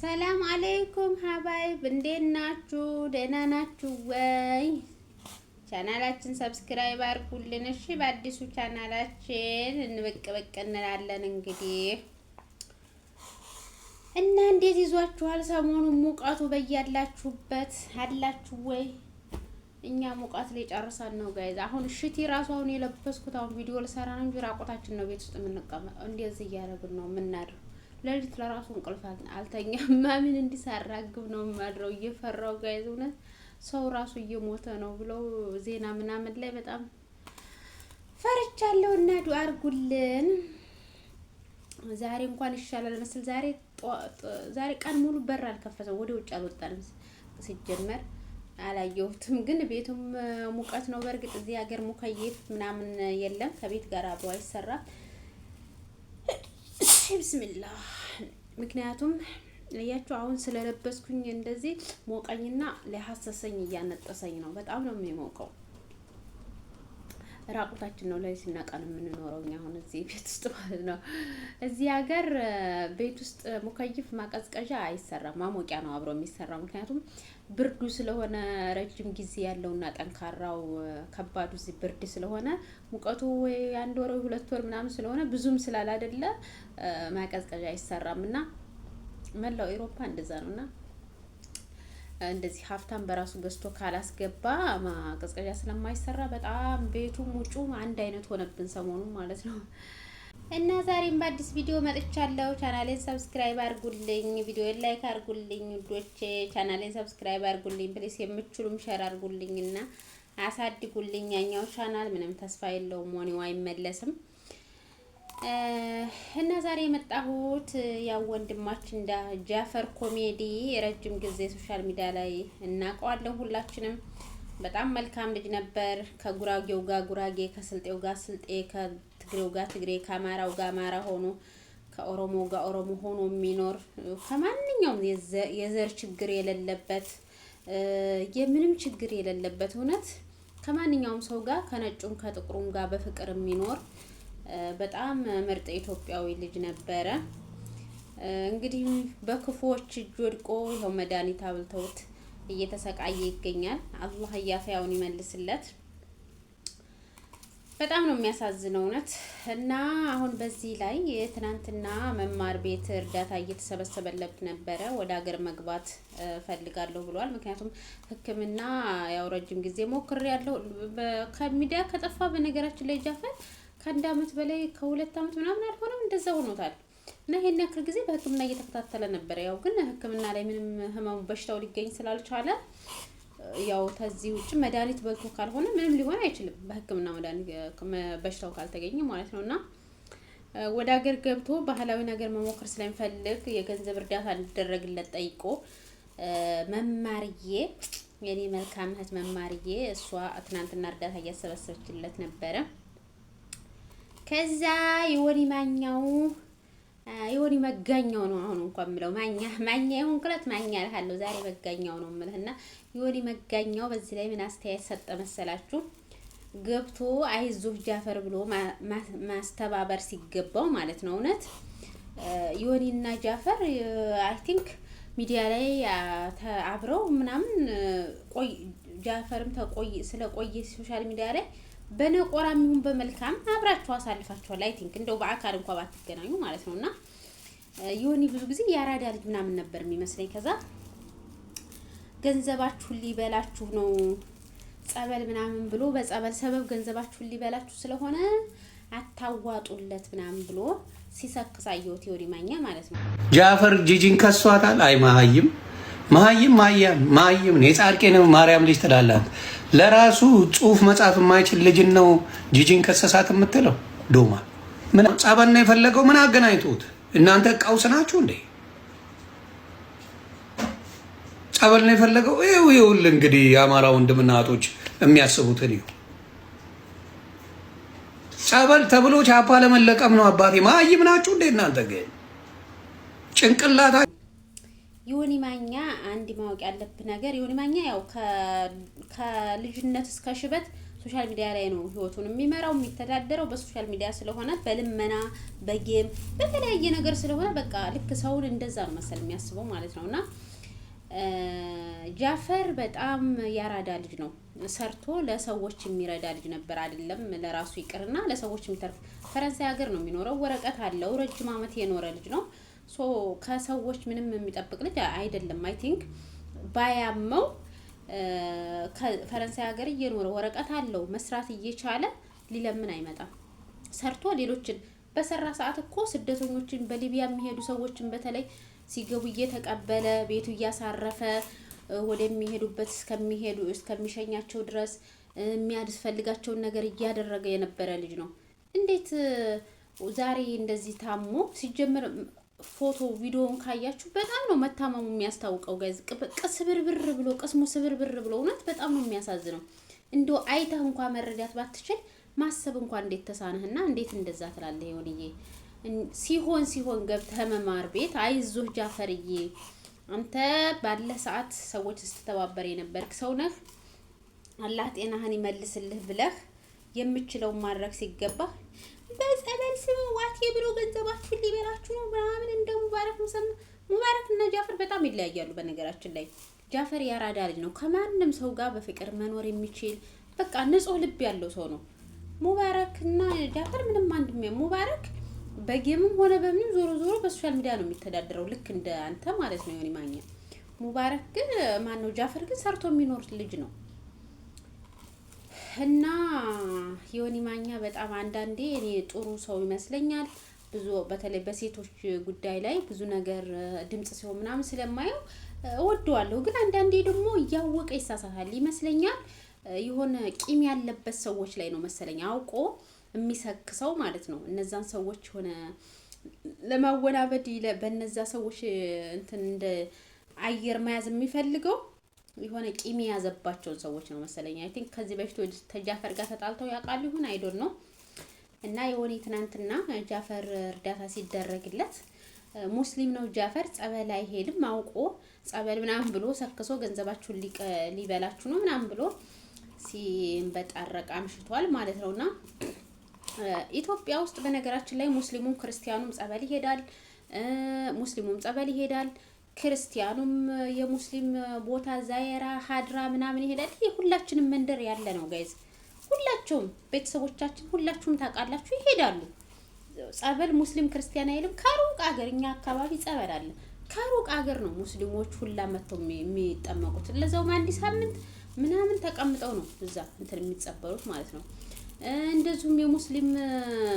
ሰላም አለይኩም ሀባይብ እንዴት ናችሁ? ደህና ናችሁ ወይ? ቻናላችን ሰብስክራይብ አድርጉልን እሺ። በአዲሱ ቻናላችን እንብቅ እንላለን እንግዲህ እና እንዴት ይዟችኋል? ሰሞኑን ሙቀቱ በያላችሁበት አላችሁ ወይ? እኛ ሙቀት ላይ ጨርሰን ነው ጋይዝ። አሁን ሽቲ ራሱ አሁን የለበስኩት አሁን ቪዲዮ ልሰራ ነው እንጂ ራቆታችን ነው ቤት ውስጥ የምንቀመጠው። እንደዚህ እያደረግን ነው የምናድረው። ለሊት ለራሱ እንቅልፍ አልተኛም። ማምን እንዲሳራግብ ነው ማድረው እየፈራው ጋይዝ። እውነት ሰው ራሱ እየሞተ ነው ብለው ዜና ምናምን ላይ በጣም ፈርቻለሁ እና ዱአ አድርጉልን። ዛሬ እንኳን ይሻላል መስል ዛሬ ቀን ሙሉ በር አልከፈተም። ወደ ውጭ አልወጣንም ሲጀመር አላየሁትም። ግን ቤቱም ሙቀት ነው። በርግጥ እዚህ ሀገር ሙከይፍ ምናምን የለም። ከቤት ጋር አብሮ አይሰራም። ቢስሚላህ ምክንያቱም ለያችሁ አሁን ስለለበስኩኝ እንደዚህ ሞቀኝና ለሐሰሰኝ እያነጠሰኝ ነው። በጣም ነው የሚሞቀው። ራቁታችን ነው ላይ ሲናቀን የምንኖረው እኛ አሁን እዚህ ቤት ውስጥ ማለት ነው። እዚህ ሀገር ቤት ውስጥ ሙከይፍ ማቀዝቀዣ አይሰራም። ማሞቂያ ነው አብሮ የሚሰራው። ምክንያቱም ብርዱ ስለሆነ ረጅም ጊዜ ያለውና ጠንካራው ከባዱ እዚህ ብርድ ስለሆነ ሙቀቱ ወይ አንድ ወር ወይ ሁለት ወር ምናምን ስለሆነ ብዙም ስላላደለ ማቀዝቀዣ አይሰራምና መላው አውሮፓ እንደዛ ነውና እንደዚህ ሀፍታም በራሱ በስቶ ካላስገባ ማቀዝቀዣ ስለማይሰራ በጣም ቤቱ ሙጩ አንድ አይነት ሆነብን ሰሞኑን ማለት ነው። እና ዛሬም በአዲስ ቪዲዮ መጥቻለሁ። ቻናሌን ሰብስክራይብ አድርጉልኝ፣ ቪዲዮን ላይክ አድርጉልኝ ውዶቼ። ቻናሌን ሰብስክራይብ አድርጉልኝ ፕሊስ፣ የምትችሉም ሼር አድርጉልኝና አሳድጉልኝ። ያኛው ቻናል ምንም ተስፋ የለውም፣ ሞኒው አይመለስም። እና ዛሬ የመጣሁት ያው ወንድማችን ጃፈር ኮሜዲ ረጅም ጊዜ ሶሻል ሚዲያ ላይ እናውቀዋለን ሁላችንም። በጣም መልካም ልጅ ነበር። ከጉራጌው ጋር ጉራጌ፣ ከስልጤው ጋር ስልጤ፣ ከትግሬው ጋር ትግሬ፣ ከአማራው ጋር አማራ ሆኖ ከኦሮሞ ጋር ኦሮሞ ሆኖ የሚኖር ከማንኛውም የዘር ችግር የሌለበት የምንም ችግር የሌለበት እውነት ከማንኛውም ሰው ጋር ከነጩም ከጥቁሩም ጋር በፍቅር የሚኖር በጣም ምርጥ ኢትዮጵያዊ ልጅ ነበረ። እንግዲህ በክፉዎች እጅ ወድቆ ይኸው መድኃኒት አብልተውት እየተሰቃየ ይገኛል። አላህ ያፈያውን ይመልስለት። በጣም ነው የሚያሳዝነው እውነት። እና አሁን በዚህ ላይ ትናንትና መማር ቤት እርዳታ እየተሰበሰበለት ነበረ። ወደ ሀገር መግባት ፈልጋለሁ ብሏል። ምክንያቱም ሕክምና ያው ረጅም ጊዜ ሞክሬያለሁ ከሚዲያ ከጠፋ በነገራችን ላይ ጃፈር ከአንድ አመት በላይ ከሁለት አመት ምናምን አልሆነም እንደዛ ሆኖታል። እና ይሄን ያክል ጊዜ በህክምና እየተከታተለ ነበር። ያው ግን ህክምና ላይ ምንም ህመሙ በሽታው ሊገኝ ስላልቻለ ያው ከዚህ ውጭ መድኃኒት በልቶ ካልሆነ ምንም ሊሆን አይችልም። በህክምና መድኃኒት በሽታው ካልተገኘ ማለት ነውና ወደ ሀገር ገብቶ ባህላዊ ነገር መሞከር ስለሚፈልግ የገንዘብ እርዳታ እንዲደረግለት ጠይቆ መማርዬ የኔ መልካም እህት መማርዬ እሷ ትናንትና እርዳታ እያሰበሰበችለት ነበረ። ከዛ የወኒ መጋኛው ነው አሁን እንኳን ምለው ማኛ ይሁን ክለት ማኛ ያልሃለው ዛሬ መጋኛው ነው ምለህና የወኒ መጋኛው በዚህ ላይ ምን አስተያየት ሰጠ መሰላችሁ? ገብቶ አይዞህ ጃፈር ብሎ ማስተባበር ሲገባው ማለት ነው። እውነት የወኒና ጃፈር አይ ቲንክ ሚዲያ ላይ አብረው ምናምን ጃፈርም ስለቆየ ሶሻል ሚዲያ ላይ በነቆራም ይሁን በመልካም አብራችሁ አሳልፋችኋል። አይ ቲንክ እንደው በአካል እንኳን ባትገናኙ ማለት ነውና ዮኒ ብዙ ጊዜ ያራዳ ልጅ ምናምን ነበር የሚመስለኝ። ከዛ ገንዘባችሁን ሊበላችሁ ነው ጸበል ምናምን ብሎ በጸበል ሰበብ ገንዘባችሁን ሊበላችሁ ስለሆነ አታዋጡለት ምናምን ብሎ ሲሰክሳየውት ዮኒ ማኛ ማለት ነው። ጃፈር ጂጂን ከሷታል። አይ ማህይም ነው የጻድቄ ነው ማርያም ልጅ ትላላት። ለራሱ ጽሁፍ መጻፍ የማይችል ልጅ ነው ጂጂን ከሰሳት የምትለው ዶማ ምን ጸበል ነው የፈለገው? ምን አገናኝቶት? እናንተ ቀውስ ናችሁ እንዴ? ጸበል ነው የፈለገው? ይኸውልህ እንግዲህ የአማራ ወንድምና እህቶች የሚያስቡትን ይኸው ጸበል ተብሎ ቻፓ ለመለቀም ነው። አባቴ ማህይም ናችሁ እንዴ እናንተ? ግን ጭንቅላታ ዮኒ ማኛ አንድ ማወቅ ያለብህ ነገር ዮኒ ማኛ ያው ከልጅነት እስከ ሽበት ሶሻል ሚዲያ ላይ ነው ህይወቱን የሚመራው የሚተዳደረው በሶሻል ሚዲያ ስለሆነ በልመና በጌም በተለያየ ነገር ስለሆነ በቃ ልክ ሰውን እንደዛ ነው መሰል የሚያስበው ማለት ነውና ጃፈር በጣም ያራዳ ልጅ ነው። ሰርቶ ለሰዎች የሚረዳ ልጅ ነበር አይደለም ለራሱ ይቅርና ለሰዎች የሚተርፍ። ፈረንሳይ ሀገር ነው የሚኖረው። ወረቀት አለው። ረጅም ዓመት የኖረ ልጅ ነው። ሶ ከሰዎች ምንም የሚጠብቅ ልጅ አይደለም። አይ ቲንክ ባያመው ፈረንሳይ ሀገር እየኖረ ወረቀት አለው መስራት እየቻለ ሊለምን አይመጣም። ሰርቶ ሌሎችን በሰራ ሰዓት እኮ ስደተኞችን በሊቢያ የሚሄዱ ሰዎችን በተለይ ሲገቡ እየተቀበለ ቤቱ እያሳረፈ ወደሚሄዱበት እስከሚሸኛቸው ድረስ የሚያስፈልጋቸውን ነገር እያደረገ የነበረ ልጅ ነው። እንዴት ዛሬ እንደዚህ ታሞ ሲጀምር ፎቶ ቪዲዮውን ካያችሁ በጣም ነው መታመሙ የሚያስታውቀው። ጋይዝ ቅስብርብር ብሎ ቅስሙ ስብርብር ብሎ እውነት በጣም ነው የሚያሳዝነው። እንደው አይተህ እንኳን መረዳት ባትችል ማሰብ እንኳን እንዴት ተሳነህና እንዴት እንደዛ ትላለህ? ይሆንዬ ሲሆን ገብተህ መማር ቤት አይዞህ ጃፈርዬ አንተ ባለ ሰዓት ሰዎች ስትተባበር የነበርክ ሰው ነህ። አላህ ጤናህን ይመልስልህ ብለህ የምችለው ማድረግ ሲገባ በጸበል ስም ዋቴ ብሎ ገንዘባችሁን ሊበላችሁ ነው ምናምን። እንደ ሙባረክ እና ጃፈር በጣም ይለያያሉ። በነገራችን ላይ ጃፈር ያራዳ ልጅ ነው። ከማንም ሰው ጋር በፍቅር መኖር የሚችል በቃ ንጹህ ልብ ያለው ሰው ነው። ሙባረክ እና ጃፈር ምንም አንድም ሙባረክ በጌምም ሆነ በምንም ዞሮ በሶሻል ሚዲያ ነው የሚተዳደረው ልክ እንደ አንተ ማለት ነው ዮኒ ማኛ። ሙባረክ ግን ማነው ጃፈር ግን ሰርቶ የሚኖር ልጅ ነው። እና ዮኒ ማኛ በጣም አንዳንዴ እኔ ጥሩ ሰው ይመስለኛል። ብዙ በተለይ በሴቶች ጉዳይ ላይ ብዙ ነገር ድምጽ ሲሆን ምናምን ስለማየው እወደዋለሁ። ግን አንዳንዴ ደግሞ እያወቀ ይሳሳታል ይመስለኛል። የሆነ ቂም ያለበት ሰዎች ላይ ነው መሰለኝ አውቆ የሚሰክሰው ማለት ነው። እነዛን ሰዎች ሆነ ለማወናበድ በእነዛ ሰዎች እንትን እንደ አየር መያዝ የሚፈልገው የሆነ ቂም የያዘባቸውን ሰዎች ነው መሰለኝ። አይ ቲንክ ከዚህ በፊት ወደ ተጃፈር ጋር ተጣልተው ያውቃሉ ይሁን አይ ዶንት ኖ። እና የሆነ ትናንትና ጃፈር እርዳታ ሲደረግለት ሙስሊም ነው ጃፈር ጸበል አይሄድም አውቆ ጸበል ምናምን ብሎ ሰክሶ ገንዘባችሁን ሊበላችሁ ነው ምናምን ብሎ ሲንበጣረቅ አምሽቷል ማለት ነውና ኢትዮጵያ ውስጥ በነገራችን ላይ ሙስሊሙም ክርስቲያኑም ጸበል ይሄዳል። ሙስሊሙም ጸበል ይሄዳል። ክርስቲያኑም የሙስሊም ቦታ ዛየራ ሀድራ ምናምን ይሄዳል። ሁላችንም መንደር ያለ ነው ጋይዝ። ሁላችሁም ቤተሰቦቻችን ሁላችሁም ታውቃላችሁ ይሄዳሉ ጸበል። ሙስሊም ክርስቲያን አይልም። ከሩቅ ሀገር እኛ አካባቢ ጸበል አለ። ከሩቅ ሀገር ነው ሙስሊሞች ሁላ መጥተው የሚጠመቁት። ለዛውም አንድ ሳምንት ምናምን ተቀምጠው ነው እዛ እንትን የሚጸበሉት ማለት ነው። እንደዚሁም የሙስሊም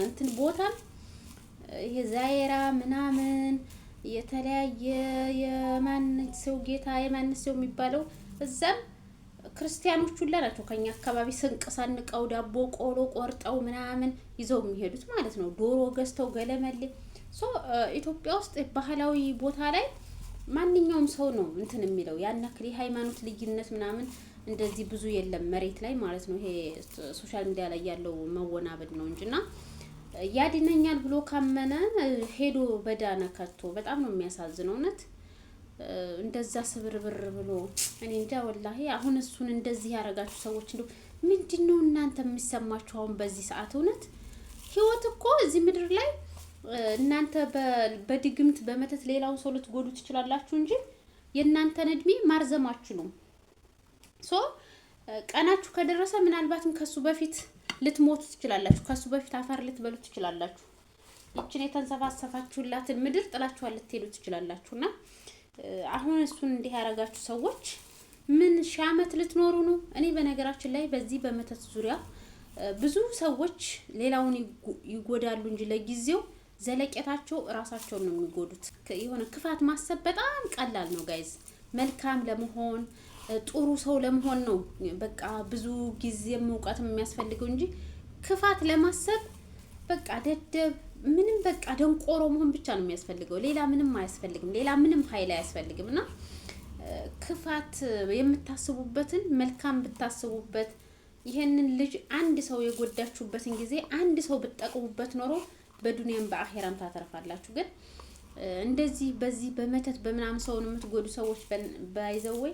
እንትን ቦታ የዛይራ ምናምን የተለያየ የማንነት ሰው ጌታ የማንነት ሰው የሚባለው እዛም ክርስቲያኖች ሁላ ናቸው ከኛ አካባቢ ስንቅ ሰንቀው ዳቦ ቆሎ ቆርጠው ምናምን ይዘው የሚሄዱት ማለት ነው። ዶሮ ገዝተው ገለመሌ ኢትዮጵያ ውስጥ ባህላዊ ቦታ ላይ ማንኛውም ሰው ነው እንትን የሚለው ያን ያክል የሃይማኖት ልዩነት ምናምን እንደዚህ ብዙ የለም መሬት ላይ ማለት ነው። ይሄ ሶሻል ሚዲያ ላይ ያለው መወናበድ ነው እንጂና ያድነኛል ብሎ ካመነ ሄዶ በዳነ ከቶ በጣም ነው የሚያሳዝነው እውነት። እንደዛ ስብርብር ብሎ እኔ እንጃ ወላሂ። አሁን እሱን እንደዚህ ያረጋችሁ ሰዎች እንደው ምንድነው እናንተ የሚሰማችሁ አሁን በዚህ ሰዓት? እውነት ህይወት እኮ እዚህ ምድር ላይ እናንተ በድግምት በመተት ሌላውን ሰው ልትጎዱ ትችላላችሁ እንጂ የእናንተን እድሜ ማርዘም አትችሉም። ቀናችሁ ከደረሰ ምናልባትም ከሱ በፊት ልትሞቱ ትችላላችሁ። ከሱ በፊት አፈር ልትበሉ ትችላላችሁ። ይችን የተንሰፋሰፋችሁላትን ምድር ጥላችኋል ልትሄዱ ትችላላችሁና አሁን እሱን እንዲህ ያረጋችሁ ሰዎች ምን ሺህ ዓመት ልትኖሩ ነው? እኔ በነገራችን ላይ በዚህ በመተት ዙሪያ ብዙ ሰዎች ሌላውን ይጎዳሉ እንጂ ለጊዜው ዘለቄታቸው ራሳቸውን ነው የሚጎዱት። የሆነ ክፋት ማሰብ በጣም ቀላል ነው ጋይዝ። መልካም ለመሆን ጥሩ ሰው ለመሆን ነው በቃ ብዙ ጊዜም እውቀትም የሚያስፈልገው እንጂ ክፋት ለማሰብ በቃ ደደብ ምንም በቃ ደንቆሮ መሆን ብቻ ነው የሚያስፈልገው። ሌላ ምንም አያስፈልግም። ሌላ ምንም ኃይል አያስፈልግም። እና ክፋት የምታስቡበትን መልካም ብታስቡበት ይሄንን ልጅ አንድ ሰው የጎዳችሁበትን ጊዜ አንድ ሰው ብትጠቅሙበት ኖሮ በዱንያም በአኺራም ታተርፋላችሁ። ግን እንደዚህ በዚህ በመተት በመናም ሰውን የምትጎዱ ሰዎች ባይዘው ወይ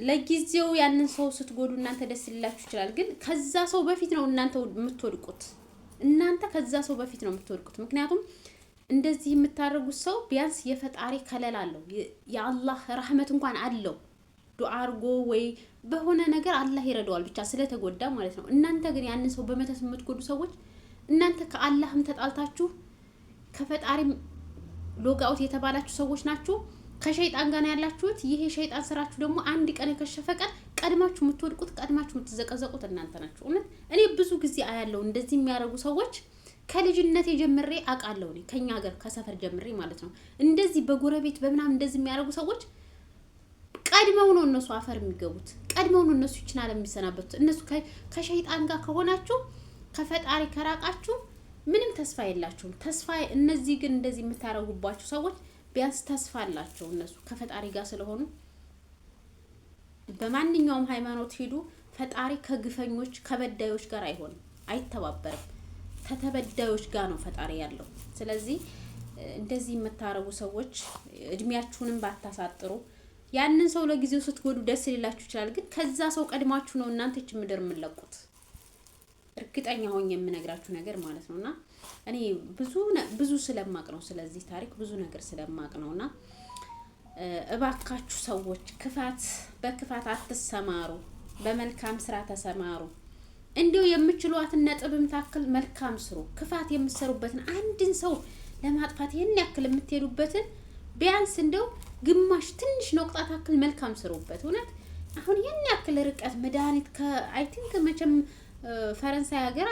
ለጊዜው ያንን ሰው ስትጎዱ እናንተ ደስ ሊላችሁ ይችላል፣ ግን ከዛ ሰው በፊት ነው እናንተ የምትወድቁት። እናንተ ከዛ ሰው በፊት ነው የምትወድቁት። ምክንያቱም እንደዚህ የምታደርጉት ሰው ቢያንስ የፈጣሪ ከለላ አለው፣ የአላህ ረህመት እንኳን አለው። ዱዓ አድርጎ ወይ በሆነ ነገር አላህ ይረዳዋል፣ ብቻ ስለተጎዳ ማለት ነው። እናንተ ግን ያንን ሰው በመተት የምትጎዱ ሰዎች እናንተ ከአላህም ተጣልታችሁ ከፈጣሪም ሎጋውት የተባላችሁ ሰዎች ናችሁ። ከሸይጣን ጋር ያላችሁት። ይሄ ሸይጣን ስራችሁ ደግሞ አንድ ቀን የከሸፈ ቀን ቀድማችሁ የምትወድቁት ቀድማችሁ የምትዘቀዘቁት እናንተ ናችሁ። እውነት እኔ ብዙ ጊዜ አያለው እንደዚህ የሚያደርጉ ሰዎች ከልጅነቴ ጀምሬ አውቃለሁ። እኔ ከኛ ሀገር ከሰፈር ጀምሬ ማለት ነው። እንደዚህ በጎረቤት በምናምን እንደዚህ የሚያደርጉ ሰዎች ቀድመው ነው እነሱ አፈር የሚገቡት፣ ቀድመው ነው እነሱ ይችላል የሚሰናበቱት። እነሱ ከሸይጣን ጋር ከሆናችሁ ከፈጣሪ ከራቃችሁ ምንም ተስፋ የላችሁም። ተስፋ እነዚህ ግን እንደዚህ የምታረጉባችሁ ሰዎች ቢያንስ ተስፋ አላቸው። እነሱ ከፈጣሪ ጋር ስለሆኑ በማንኛውም ሃይማኖት ሄዱ፣ ፈጣሪ ከግፈኞች ከበዳዮች ጋር አይሆንም፣ አይተባበርም። ከተበዳዮች ጋር ነው ፈጣሪ ያለው። ስለዚህ እንደዚህ የምታረጉ ሰዎች እድሜያችሁንም ባታሳጥሩ። ያንን ሰው ለጊዜው ስትጎዱ ደስ ሊላችሁ ይችላል፣ ግን ከዛ ሰው ቀድማችሁ ነው እናንተ እቺ ምድር የምትለቁት። እርግጠኛ ሆኜ የምነግራችሁ ነገር ማለት ነውና እኔ ብዙ ስለማቅ ነው ስለዚህ ታሪክ ብዙ ነገር ስለማቅ ነውና እባካችሁ ሰዎች በክፋት አትሰማሩ፣ በመልካም ስራ ተሰማሩ። እንዲሁ የምትችሏትን ነጥብም ታክል መልካም ስሩ። ክፋት የምትሰሩበትን አንድን ሰው ለማጥፋት ይሄን ያክል የምትሄዱበትን ቢያንስ እንደው ግማሽ ትንሽ ነቁጣ ታክል መልካም ስሩበት። እውነት አሁን ይሄን ያክል ርቀት መድኃኒት አይ ቲንክ መቼም ፈረንሳይ ሀገር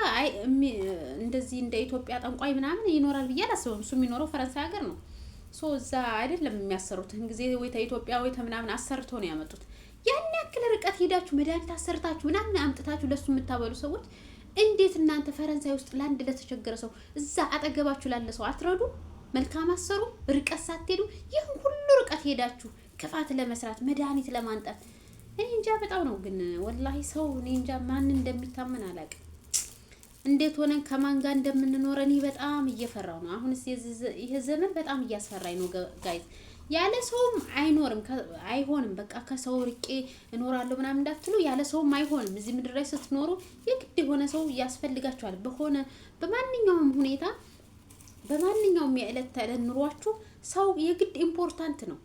እንደዚህ እንደ ኢትዮጵያ ጠንቋይ ምናምን ይኖራል ብዬ አላስብም። እሱ የሚኖረው ፈረንሳይ ሀገር ነው። እዛ አይደለም የሚያሰሩት ጊዜ ወይ ኢትዮጵያ ወይ ምናምን አሰርተው ነው ያመጡት። ያን ያክል ርቀት ሄዳችሁ መድኃኒት አሰርታችሁ ምናምን አምጥታችሁ ለሱ የምታበሉ ሰዎች እንዴት እናንተ ፈረንሳይ ውስጥ ለአንድ ለተቸገረ ሰው እዛ አጠገባችሁ ላለ ሰው አትረዱ? መልካም አሰሩ? ርቀት ሳትሄዱ ይህን ሁሉ ርቀት ሄዳችሁ ክፋት ለመስራት መድኃኒት ለማንጣት እኔ እንጃ። በጣም ነው ግን ወላሂ ሰው እኔ እንጃ ማን እንደሚታመን አላውቅም። እንዴት ሆነን ከማን ጋር እንደምንኖር እኔ በጣም እየፈራው ነው። አሁንስ ይሄ ዘመን በጣም እያስፈራኝ ነው ጋይዝ። ያለ ሰውም አይሆንም። በቃ ከሰው ርቄ እኖራለሁ ምናምን እንዳትሉ፣ ያለ ሰውም አይሆንም። እዚህ ምድር ላይ ስትኖሩ የግድ የሆነ ሰው ያስፈልጋችኋል። በማንኛውም ሁኔታ በማንኛውም የዕለት ተዕለት ኑሯችሁ ሰው የግድ ኢምፖርታንት ነው።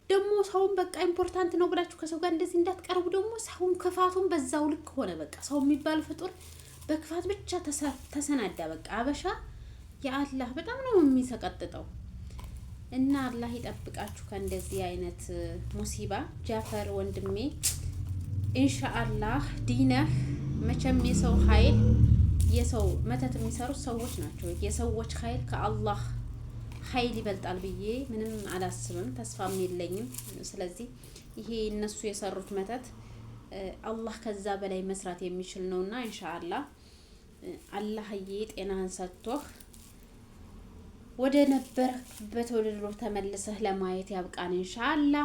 ደግሞ ሰውን በቃ ኢምፖርታንት ነው ብላችሁ ከሰው ጋር እንደዚህ እንዳትቀርቡ። ደግሞ ሰውን ክፋቱን በዛው ልክ ሆነ። በቃ ሰው የሚባል ፍጡር በክፋት ብቻ ተሰናዳ። በቃ አበሻ የአላህ በጣም ነው የሚሰቀጥጠው። እና አላህ ይጠብቃችሁ ከእንደዚህ አይነት ሙሲባ። ጃፈር ወንድሜ ኢንሻአላህ ዲነህ መቼም የሰው ኃይል የሰው መተት የሚሰሩት ሰዎች ናቸው። የሰዎች ኃይል ከአላህ ኃይል ይበልጣል ብዬ ምንም አላስብም፣ ተስፋም የለኝም። ስለዚህ ይሄ እነሱ የሰሩት መተት አላህ ከዛ በላይ መስራት የሚችል ነውና ኢንሻአላህ አላህዬ ጤናህን ሰጥቶህ ወደ ነበርክበት ወደ ድሮ ተመልሰህ ለማየት ያብቃን ኢንሻአላህ።